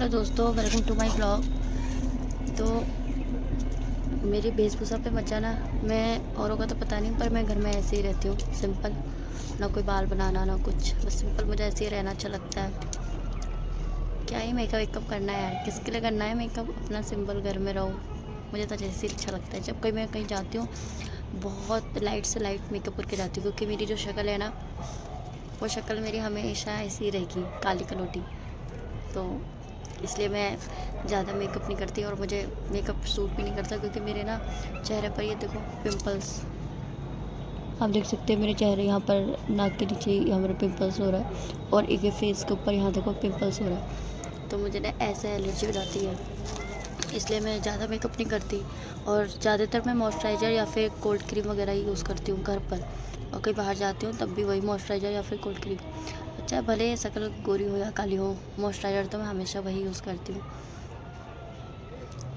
Hello दोस्तों, welcome to my blog. तो मेरी वेशभूषा पे मत जाना। मैं औरों का तो पता नहीं, पर मैं घर में ऐसे ही रहती हूँ, सिंपल। ना कोई बाल बनाना ना कुछ, बस सिंपल मुझे ऐसे ही रहना अच्छा लगता है। क्या ही मेकअप वेकअप करना है यार, किसके लिए करना है मेकअप? अपना सिंपल घर में रहो। मुझे तो जैसे ही अच्छा लगता है। जब कहीं मैं कहीं जाती हूँ, बहुत लाइट से लाइट मेकअप करके जाती हूँ, क्योंकि मेरी जो शक्ल है ना, वो शक्ल मेरी हमेशा ऐसी ही रहेगी, काली कलोटी। तो इसलिए मैं ज़्यादा मेकअप नहीं करती, और मुझे मेकअप सूट भी नहीं करता, क्योंकि मेरे ना चेहरे पर ये देखो पिंपल्स, आप देख सकते हैं मेरे चेहरे यहाँ पर, नाक के नीचे यहाँ पर पिंपल्स हो रहा है, और एक फेस के ऊपर यहाँ देखो पिंपल्स हो रहा है। तो मुझे ना ऐसे एलर्जी हो जाती है, इसलिए मैं ज़्यादा मेकअप नहीं करती। और ज़्यादातर मैं मॉइस्चराइज़र या फिर कोल्ड क्रीम वगैरह ही यूज़ करती हूँ घर पर, और कहीं बाहर जाती हूँ तब भी वही मॉइस्चराइज़र या फिर कोल्ड क्रीम। चाहे भले शक्ल गोरी हो या काली हो, मॉइस्चराइज़र तो मैं हमेशा वही यूज़ करती हूँ।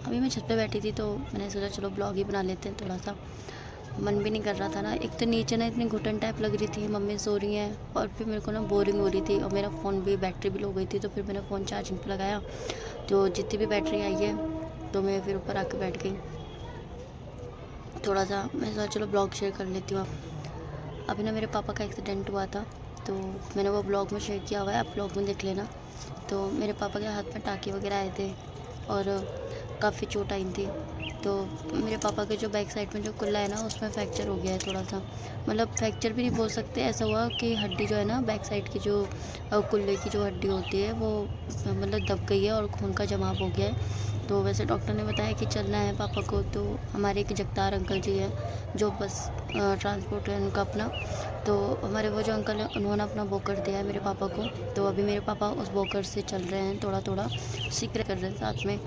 अभी मैं छत पे बैठी थी तो मैंने सोचा चलो ब्लॉग ही बना लेते हैं थोड़ा सा। मन भी नहीं कर रहा था ना, एक तो नीचे ना इतनी घुटन टाइप लग रही थी, मम्मी सो रही हैं, और फिर मेरे को ना बोरिंग हो रही थी, और मेरा फ़ोन भी बैटरी भी लो गई थी। तो फिर मैंने फ़ोन चार्जिंग पे लगाया, तो जितनी भी बैटरी आई है तो मैं फिर ऊपर आके बैठ गई। थोड़ा सा मैं सोचा चलो ब्लॉग शेयर कर लेती हूँ। अभी ना मेरे पापा का एक्सीडेंट हुआ था, तो मैंने वो ब्लॉग में शेयर किया हुआ है, आप ब्लॉग में देख लेना। तो मेरे पापा के हाथ में टाँके वगैरह आए थे, और काफ़ी चोट आई थी। तो मेरे पापा के जो बैक साइड में जो कुल्ला है ना, उसमें फ्रैक्चर हो गया है थोड़ा सा। मतलब फ्रैक्चर भी नहीं बोल सकते, ऐसा हुआ कि हड्डी जो है ना बैक साइड की, जो कुल्ले की जो हड्डी होती है वो मतलब दब गई है, और खून का जमाव हो गया है। तो वैसे डॉक्टर ने बताया कि चलना है पापा को। तो हमारे एक जगतार अंकल जी हैं, जो बस ट्रांसपोर्ट है उनका अपना। तो हमारे वो जो अंकल हैं, उन्होंने अपना वॉकर दिया है मेरे पापा को। तो अभी मेरे पापा उस वॉकर से चल रहे हैं, थोड़ा थोड़ा सीख कर रहे हैं साथ में।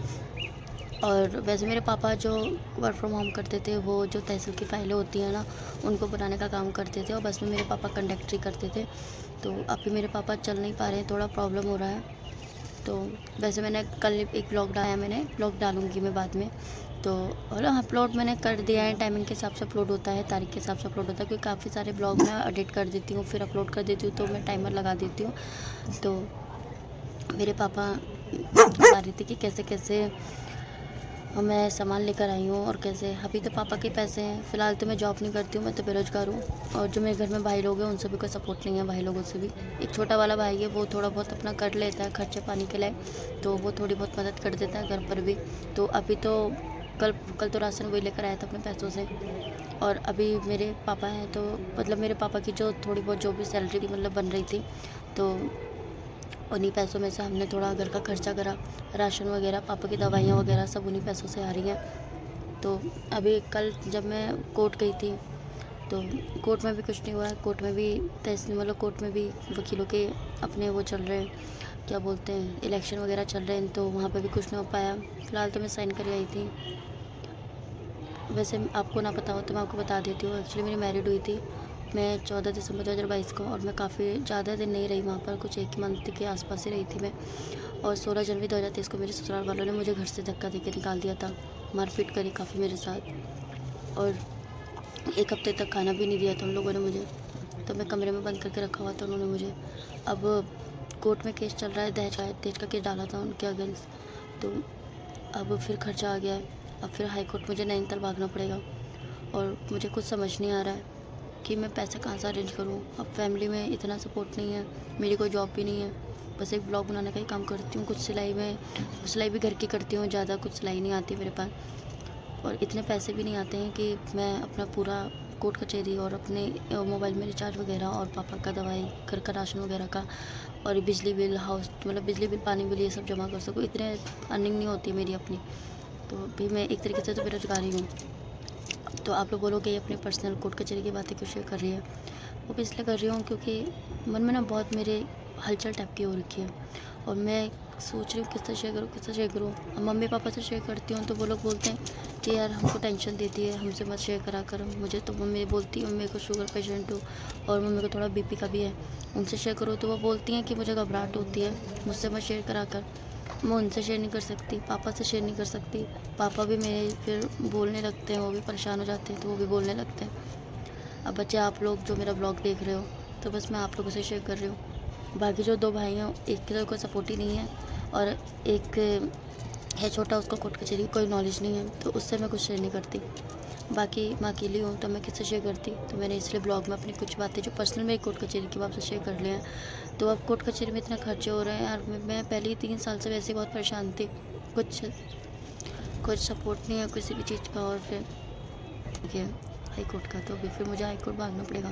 और वैसे मेरे पापा जो वर्क फ्रॉम होम करते थे, वो जो तहसील की फ़ाइलें होती हैं ना, उनको बनाने का काम करते थे, और बस में मेरे पापा कंडक्टरी करते थे। तो अभी मेरे पापा चल नहीं पा रहे हैं, थोड़ा प्रॉब्लम हो रहा है। तो वैसे मैंने कल एक ब्लॉग डाला, मैंने ब्लॉग डालूँगी मैं बाद में। तो मतलब अपलोड मैंने कर दिया है, टाइमिंग के हिसाब से अपलोड होता है, तारीख के हिसाब से अपलोड होता है, क्योंकि काफ़ी सारे ब्लॉग मैं एडिट कर देती हूँ, फिर अपलोड कर देती हूँ, तो मैं टाइमर लगा देती हूँ। तो मेरे पापा बता रहे थे कि कैसे कैसे मैं सामान लेकर आई हूँ, और कैसे अभी तो पापा के पैसे हैं। फ़िलहाल तो मैं जॉब नहीं करती हूँ, मैं तो बेरोज़गार हूँ। और जो मेरे घर में भाई लोग हैं, उनसे भी कोई सपोर्ट नहीं है, भाई लोगों से भी। एक छोटा वाला भाई है, वो थोड़ा बहुत अपना कर लेता है खर्चे पानी के लिए, तो वो थोड़ी बहुत मदद कर देता है घर पर भी। तो अभी तो कल कल तो राशन वही लेकर आया था अपने पैसों से। और अभी मेरे पापा हैं, तो मतलब मेरे पापा की जो थोड़ी बहुत जो भी सैलरी की मतलब बन रही थी, तो उन्हीं पैसों में से हमने थोड़ा घर का खर्चा करा। राशन वगैरह, पापा की दवाइयाँ वगैरह सब उन्हीं पैसों से आ रही हैं। तो अभी कल जब मैं कोर्ट गई थी, तो कोर्ट में भी कुछ नहीं हुआ है। कोर्ट में भी तहसील मतलब कोर्ट में भी वकीलों के अपने वो चल रहे हैं, क्या बोलते हैं, इलेक्शन वगैरह चल रहे हैं, तो वहाँ पे भी कुछ नहीं हो पाया। फ़िलहाल तो मैं साइन कर आई थी। वैसे आपको ना पता हो तो मैं आपको बता देती हूँ, एक्चुअली मेरी मैरिड हुई थी मैं 14 दिसंबर 2022 को, और मैं काफ़ी ज़्यादा दिन नहीं रही वहाँ पर, कुछ एक मंथ के आसपास ही रही थी मैं। और 16 जनवरी 2023 को मेरे ससुराल वालों ने मुझे घर से धक्का देके निकाल दिया था, मारपीट करी काफ़ी मेरे साथ, और एक हफ्ते तक खाना भी नहीं दिया था उन लोगों ने मुझे। तो मैं कमरे में बंद करके रखा हुआ था उन्होंने मुझे। अब कोर्ट में केस चल रहा है, दहेज का केस डाला था उनके अगेंस्ट। तो अब फिर खर्चा आ गया है, अब फिर हाई कोर्ट मुझे नैनीताल भागना पड़ेगा, और मुझे कुछ समझ नहीं आ रहा है कि मैं पैसे कहाँ से अरेंज करूँ। अब फैमिली में इतना सपोर्ट नहीं है, मेरी कोई जॉब भी नहीं है, बस एक ब्लॉग बनाने का ही काम करती हूँ। कुछ सिलाई भी घर की करती हूँ, ज़्यादा कुछ सिलाई नहीं आती मेरे पास, और इतने पैसे भी नहीं आते हैं कि मैं अपना पूरा कोर्ट कचहरी और अपने मोबाइल में रिचार्ज वगैरह, और पापा का दवाई, घर का राशन वगैरह का, और बिजली बिल, हाउस मतलब बिजली बिल, पानी बिल, ये सब जमा कर सकूँ। इतने अर्निंग नहीं होती मेरी अपनी। तो भी मैं एक तरीके से तो बेरोज़गार ही हूँ। तो आप लोग बोलोगे ये अपने पर्सनल कोर्ट कचहरी की बातें क्यों शेयर कर रही है? वो भी इसलिए कर रही हूँ क्योंकि मन में ना बहुत मेरे हलचल टाइप की हो रखी है, और मैं सोच रही हूँ किससे शेयर करूँ, किससे शेयर करूँ। अब मम्मी पापा से शेयर करती हूँ तो वो लोग बोलते हैं कि यार हमको टेंशन देती है, हमसे मत शेयर करा कर। मुझे तो मम्मी बोलती है, मम्मी को शुगर पेशेंट हूँ, और मम्मी को थोड़ा बीपी का भी है, उनसे शेयर करो तो वो बोलती हैं कि मुझे घबराहट होती है, मुझसे मत शेयर करा कर। मैं उनसे शेयर नहीं कर सकती, पापा से शेयर नहीं कर सकती। पापा भी मेरे फिर बोलने लगते हैं, वो भी परेशान हो जाते हैं, तो वो भी बोलने लगते हैं। अब बच्चे आप लोग जो मेरा ब्लॉग देख रहे हो, तो बस मैं आप लोगों से शेयर कर रही हूँ। बाकी जो 2 भाई हैं, एक की तो कोई सपोर्ट ही नहीं है, और एक है छोटा, उसको कोर्ट कचहरी की कोई नॉलेज नहीं है, तो उससे मैं कुछ शेयर नहीं करती। बाकी मैं अकेली हूँ तो मैं किससे शेयर करती, तो मैंने इसलिए ब्लॉग में अपनी कुछ बातें जो पर्सनल मेरी कोर्ट कचहरी की, वो आपसे शेयर कर लिया हैं। तो अब कोर्ट कचहरी में इतना खर्चे हो रहे हैं यार, मैं पहले ही 3 साल से वैसे ही बहुत परेशान थी, कुछ सपोर्ट नहीं है किसी भी चीज़ का, और फिर ठीक है हाई कोर्ट का, तो अभी फिर मुझे हाई कोर्ट भागना पड़ेगा।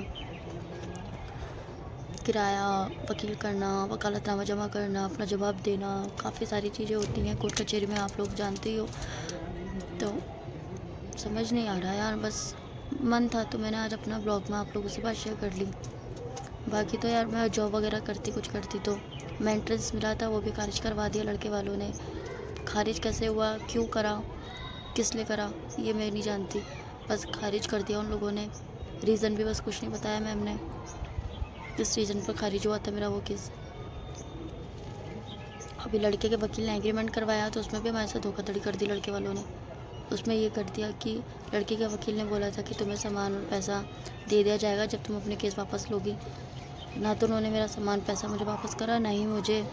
किराया, वकील करना, वकालतनामा जमा करना, अपना जवाब देना, काफ़ी सारी चीज़ें होती हैं कोर्ट कचहरी में, आप लोग जानते ही हो। तो समझ नहीं आ रहा यार, बस मन था तो मैंने आज अपना ब्लॉग में आप लोगों से बात शेयर कर ली। बाकी तो यार मैं जॉब वगैरह करती, कुछ करती, तो मैं एंट्रेंस मिला था वो भी खारिज करवा दिया लड़के वालों ने। खारिज कैसे हुआ, क्यों करा, किस लिए करा, ये मैं नहीं जानती, बस खारिज कर दिया उन लोगों ने। रीज़न भी बस कुछ नहीं बताया मैम ने, किस रीज़न पर खारिज हुआ था मेरा वो केस। अभी लड़के के वकील ने एग्रीमेंट करवाया तो उसमें भी हमारे साथ धोखाधड़ी कर दी लड़के वालों ने। उसमें ये कर दिया कि लड़के के वकील ने बोला था कि तुम्हें सामान और पैसा दे दिया जाएगा जब तुम अपने केस वापस लोगी। ना तो उन्होंने मेरा सामान पैसा मुझे वापस करा, ना ही मुझे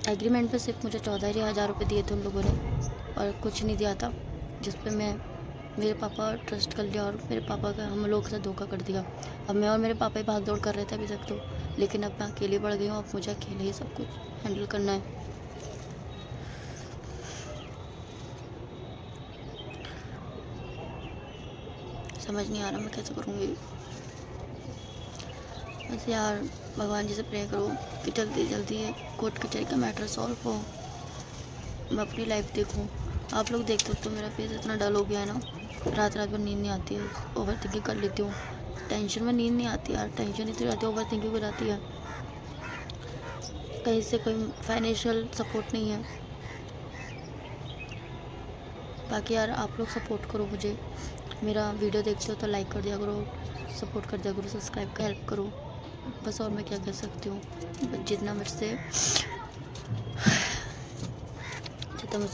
एग्रीमेंट पे सिर्फ मुझे 14,000 रुपये दिए थे उन लोगों ने, और कुछ नहीं दिया था, जिस पे मैं मेरे पापा ट्रस्ट कर लिया और मेरे पापा का हम लोग के साथ धोखा कर दिया। अब मैं और मेरे पापा ही भाग दौड़ कर रहे थे अभी तक तो, लेकिन अब मैं अकेली बढ़ गई हूँ, अब मुझे अकेले ही सब कुछ हैंडल करना है। समझ नहीं आ रहा मैं कैसे करूँगी। बस यार भगवान जी से प्रे करो कि जल्दी जल्दी कोर्ट कचहरी का मैटर सॉल्व हो, मैं अपनी लाइफ देखूँ। आप लोग देख सकते हो मेरा फेस इतना डल हो गया है ना, रात रात भर नींद नहीं आती है, ओवर थिंकिंग कर लेती हूँ। टेंशन में नींद नहीं आती यार, टेंशन इतनी रहती है, ओवर थिंकिंग हो जाती है। कहीं से कोई फाइनेंशियल सपोर्ट नहीं है। बाकी यार आप लोग सपोर्ट करो मुझे, मेरा वीडियो देखते हो तो लाइक कर दिया करो, सपोर्ट कर दिया करो, सब्सक्राइब कर हेल्प करो, बस और मैं क्या कर सकती हूँ। जितना मुझसे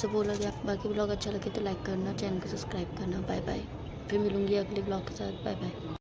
बोला गया। बाकी ब्लॉग अच्छा लगे तो लाइक करना, चैनल को सब्सक्राइब करना। बाय बाय, फिर मिलूँगी अगले ब्लॉग के साथ। Bye bye.